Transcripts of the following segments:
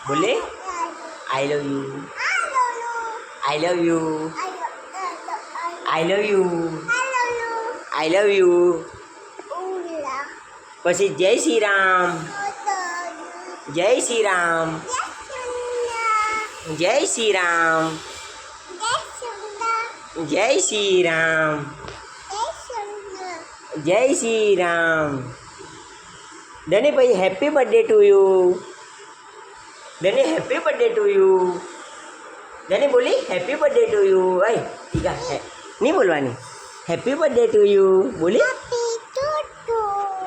बोले I love you, I love you, I love you, I love you. પછી જય શ્રી રામ, જય શ્રી રામ, જય શ્રી રામ, જય શ્રી રામ, જય શ્રી રામ. ધની ભાઈ happy birthday to you. Dhani happy birthday to you. Dhani બોલી happy birthday to you. આય ઠીક છે નહીં બોલવાની. હેપી બર્થડે ટુ યુ બોલી.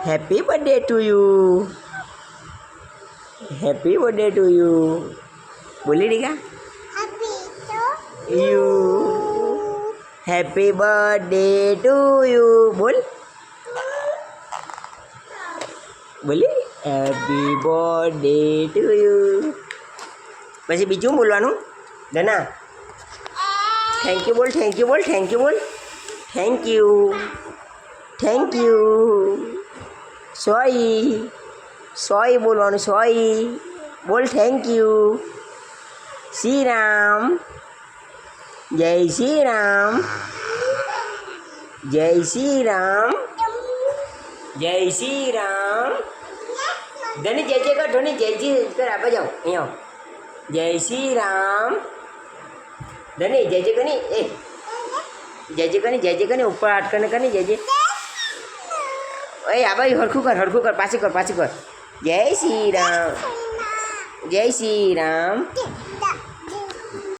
Happy birthday to you. Happy birthday to you બોલી દીકા. You happy birthday to you બોલ. બોલી હેપી બર્થડે ટુ યુ. પછી બીજું બોલવાનું ધના. થેન્ક યુ બોલ, થેન્ક યુ બોલ, થેન્ક યુ બોલ. Thank you, thank you. Sorry, sorry બોલવાનું. સોરી બોલ. Thank you. શ્રી રામ, જય શ્રી રામ, જય શ્રી રામ, જય શ્રી રામ. ધની જય જય કર. ધોની જય જય કર. આ બજાવ અહીંયા. જય શ્રી રામ. ધની જય જય કરની. એ જય જય કરની, જય જય કરની. ઉપર હાથ કરીને કરની જય જય. એ આ ભાઈ હરખું કર, હરખું કર. પાછી કર, પાછી કર. જય શ્રી રામ, જય શ્રી રામ.